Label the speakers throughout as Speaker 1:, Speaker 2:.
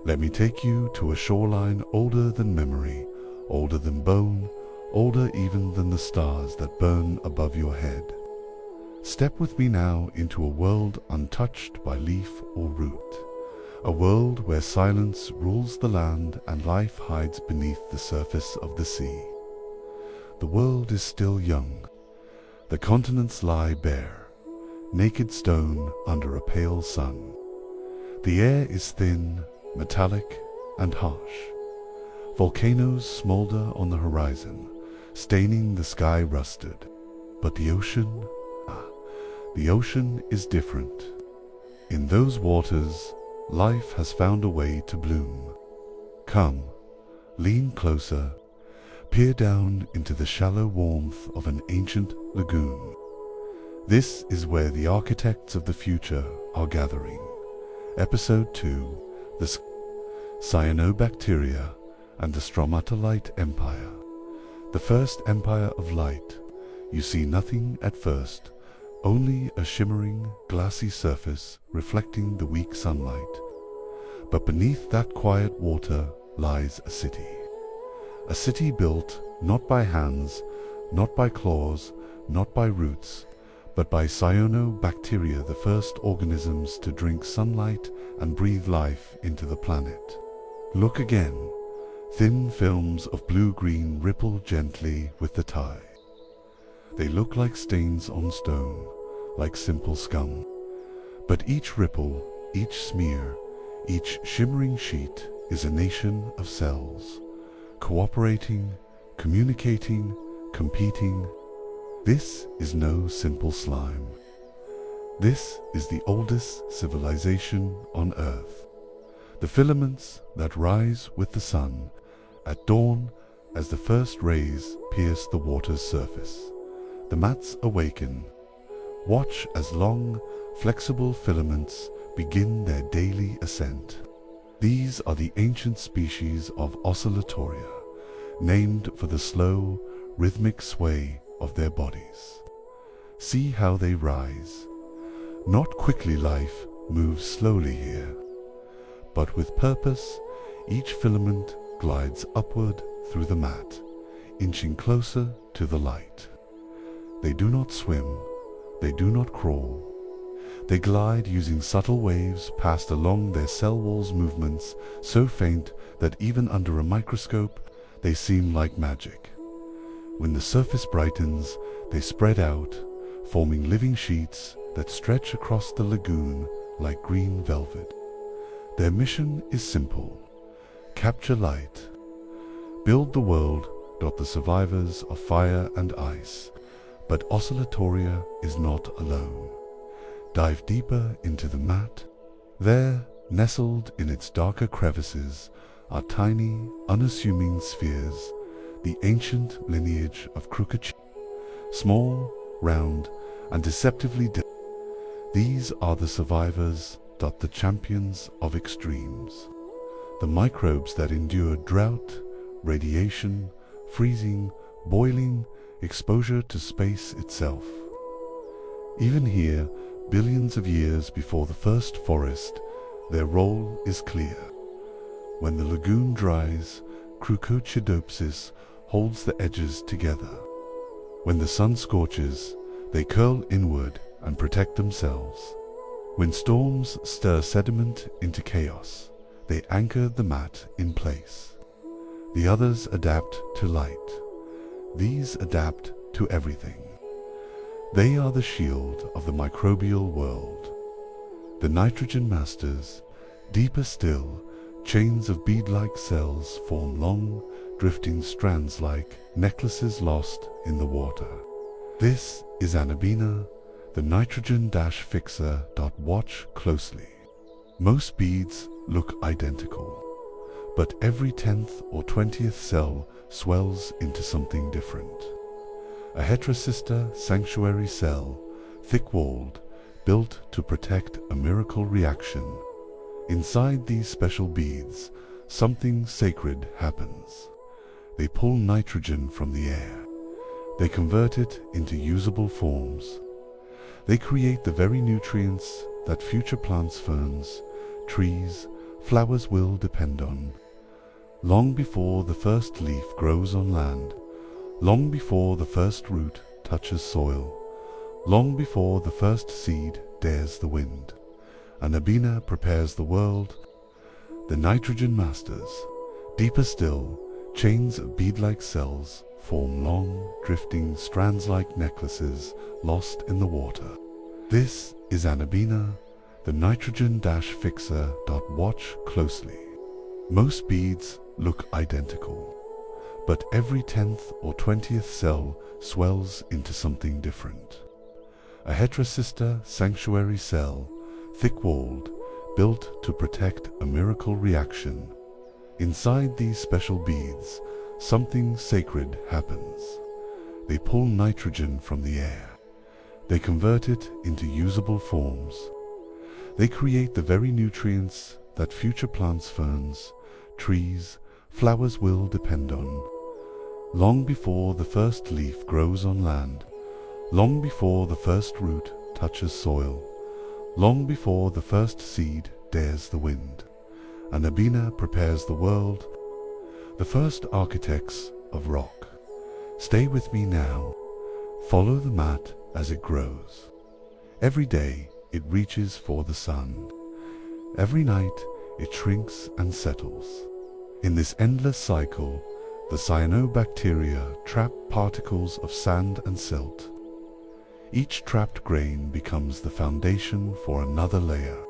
Speaker 1: Let me take you to a shoreline older than memory, older than bone, older even than the stars that burn above your head. Step with me now into a world untouched by leaf or root, a world where silence rules the land and life hides beneath the surface of the sea. The world is still young. The continents lie bare, naked stone under a pale sun. The air is thin, metallic, and harsh. Volcanoes smolder on the horizon, staining the sky rusted. But the ocean is different. In those waters, life has found a way to bloom. Come, lean closer, peer down into the shallow warmth of an ancient lagoon. This is where the architects of the future are gathering. Episode 2, the Cyanobacteria and the Stromatolite Empire. The first empire of light. You see nothing at first, only a shimmering, glassy surface reflecting the weak sunlight. But beneath that quiet water lies a city. A city built not by hands, not by claws, not by roots, but by cyanobacteria, the first organisms to drink sunlight and breathe life into the planet. Look again. Thin films of blue-green ripple gently with the tide. They look like stains on stone, like simple scum. But each ripple, each smear, each shimmering sheet is a nation of cells, cooperating, communicating, competing. This is no simple slime. This is the oldest civilization on Earth. The filaments that rise with the sun at dawn as the first rays pierce the water's surface. The mats awaken. Watch as long, flexible filaments begin their daily ascent. These are the ancient species of Oscillatoria, named for the slow, rhythmic sway of their bodies. See how they rise. Not quickly, life moves slowly here, but with purpose. Each filament glides upward through the mat, inching closer to the light. They do not swim, they do not crawl. They glide using subtle waves passed along their cell walls, movements so faint that even under a microscope they seem like magic. When the surface brightens, they spread out, forming living sheets that stretch across the lagoon like green velvet. Their mission is simple: capture light, build the world. The survivors of fire and ice. But Oscillatoria is not alone. Dive deeper into the mat. There, nestled in its darker crevices, are tiny, unassuming spheres, the ancient lineage of Chronicles. Small, round, and deceptively dim. These are the survivors, the champions of extremes. The microbes that endure drought, radiation, freezing, boiling, exposure to space itself. Even here, billions of years before the first forest, their role is clear. When the lagoon dries, Chronicles holds the edges together. When the sun scorches, they curl inward and protect themselves. When storms stir sediment into chaos, they anchor the mat in place. The others adapt to light. These adapt to everything. They are the shield of the microbial world. The nitrogen masters. Deeper still, chains of bead-like cells form long, drifting strands like necklaces lost in the water. This is Anabina, the nitrogen-fixer. Watch closely. Most beads look identical, but every 10th or 20th cell swells into something different. A heterosister sanctuary cell, thick-walled, built to protect a miracle reaction. Inside these special beads, something sacred happens. They pull nitrogen from the air. They convert it into usable forms. They create the very nutrients that future plants, ferns, trees, flowers will depend on. Long before the first leaf grows on land, long before the first root touches soil, long before the first seed dares the wind, Anabina prepares the world. The nitrogen masters, deeper still, chains of bead-like cells form long, drifting strands like necklaces lost in the water. This is Anabina, the nitrogen-fixer. Watch closely. Most beads look identical, but every 10th or 20th cell swells into something different. A heterosister sanctuary cell, thick-walled, built to protect a miracle reaction. Inside these special beads, something sacred happens. They pull nitrogen from the air. They convert it into usable forms. They create the very nutrients that future plants, ferns, trees, flowers will depend on. Long before the first leaf grows on land, long before the first root touches soil, long before the first seed dares the wind, Anabina prepares the world. The first architects of rock. Stay with me now. Follow the mat as it grows. Every day it reaches for the sun. Every night it shrinks and settles. In this endless cycle, the cyanobacteria trap particles of sand and silt. Each trapped grain becomes the foundation for another layer.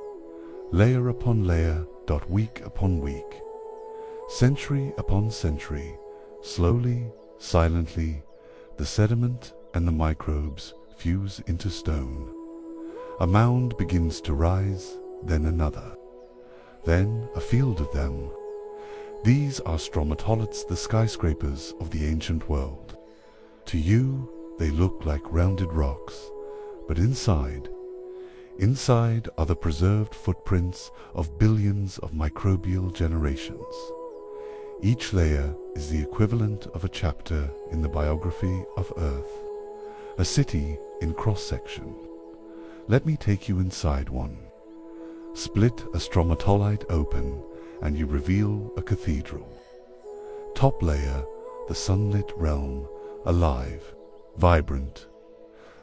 Speaker 1: Layer upon layer, week upon week. Century upon century, slowly, silently, the sediment and the microbes fuse into stone. A mound begins to rise, then another. Then a field of them. These are stromatolites, the skyscrapers of the ancient world. To you, they look like rounded rocks, but inside are the preserved footprints of billions of microbial generations. Each layer is the equivalent of a chapter in the biography of Earth, a city in cross-section. Let me take you inside one. Split a stromatolite open and you reveal a cathedral. Top layer, the sunlit realm, alive, vibrant.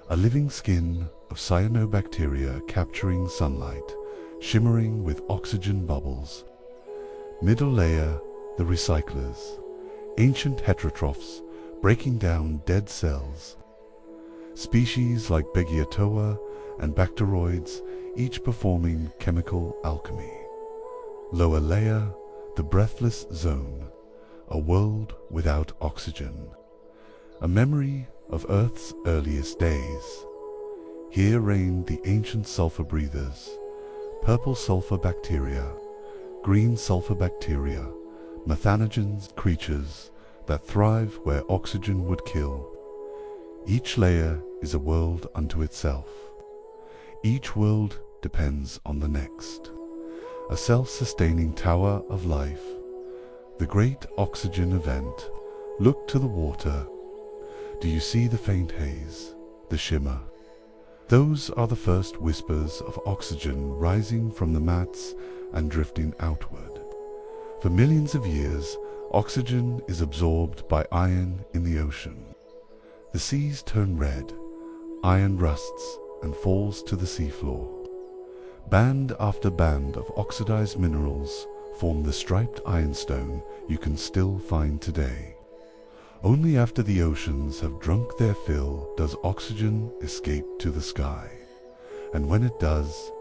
Speaker 1: A living skin of cyanobacteria capturing sunlight, shimmering with oxygen bubbles. Middle layer, the recyclers, ancient heterotrophs breaking down dead cells. Species like Begiatoa and bacteroids, each performing chemical alchemy. Lower layer, the breathless zone, a world without oxygen. A memory of Earth's earliest days. Here reigned the ancient sulfur breathers, purple sulfur bacteria, green sulfur bacteria, methanogens, creatures that thrive where oxygen would kill. Each layer is a world unto itself. Each world depends on the next. A self-sustaining tower of life. The great oxygen event. Look to the water. Do you see the faint haze, the shimmer? Those are the first whispers of oxygen rising from the mats and drifting outward. For millions of years, oxygen is absorbed by iron in the ocean. The seas turn red, iron rusts and falls to the seafloor. Band after band of oxidized minerals form the striped ironstone you can still find today. Only after the oceans have drunk their fill does oxygen escape to the sky. And when it does,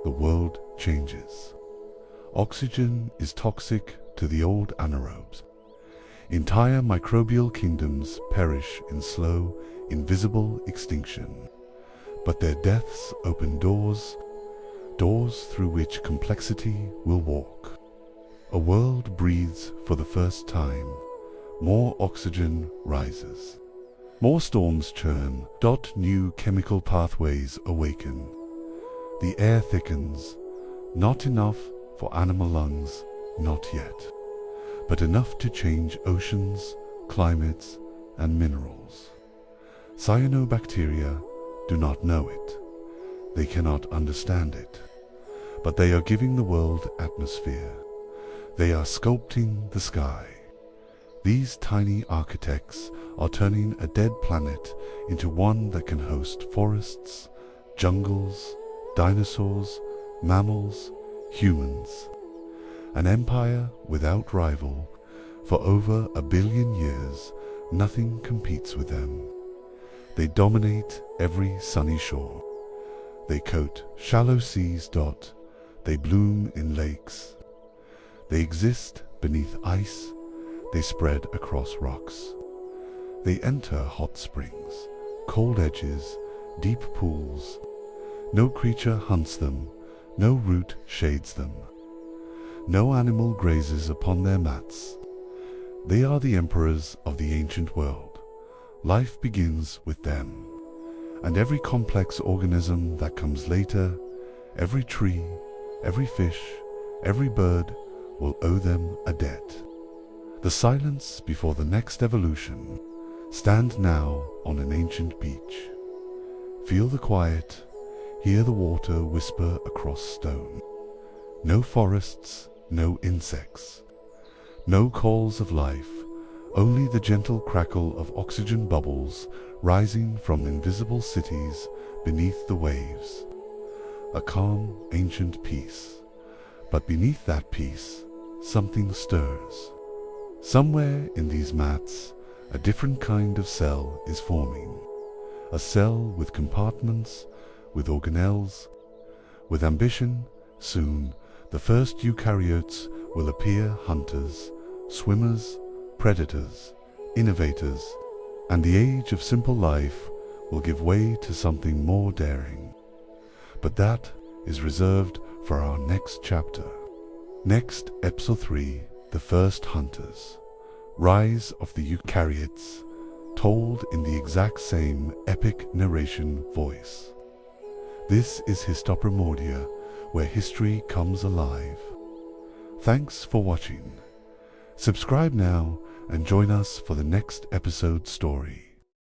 Speaker 1: the world changes. Oxygen is toxic to the old anaerobes. Entire microbial kingdoms perish in slow, invisible extinction. But their deaths open doors through which complexity will walk. A world breathes for the first time. More oxygen rises. More storms churn. New chemical pathways awaken. The air thickens. Not enough for animal lungs, not yet, but enough to change oceans, climates, and minerals. Cyanobacteria do not know it. They cannot understand it. but they are giving the world atmosphere. They are sculpting the sky. These tiny architects are turning a dead planet into one that can host forests, jungles, dinosaurs, mammals, humans. An empire without rival. For over 1 billion years, nothing competes with them. They dominate every sunny shore. They coat shallow seas. They bloom in lakes. They exist beneath ice. They spread across rocks. They enter hot springs, cold edges, deep pools. No creature hunts them, no root shades them. No animal grazes upon their mats. They are the emperors of the ancient world. Life begins with them. And every complex organism that comes later, every tree, every fish, every bird will owe them a debt. The silence before the next evolution. Stand now on an ancient beach. Feel the quiet, hear the water whisper across stone. No forests, no insects. No calls of life, only the gentle crackle of oxygen bubbles rising from invisible cities beneath the waves. A calm, ancient peace. But beneath that peace, something stirs. Somewhere in these mats, a different kind of cell is forming. A cell with compartments, with organelles, with ambition. Soon, the first eukaryotes will appear, hunters, swimmers, predators, innovators, and the age of simple life will give way to something more daring. But that is reserved for our next chapter. Next, Episode 3, The First Hunters. Rise of the Eukaryotes, told in the exact same epic narration voice. This is HistoPrimordia, where history comes alive. Thanks for watching. Subscribe now and join us for the next episode story.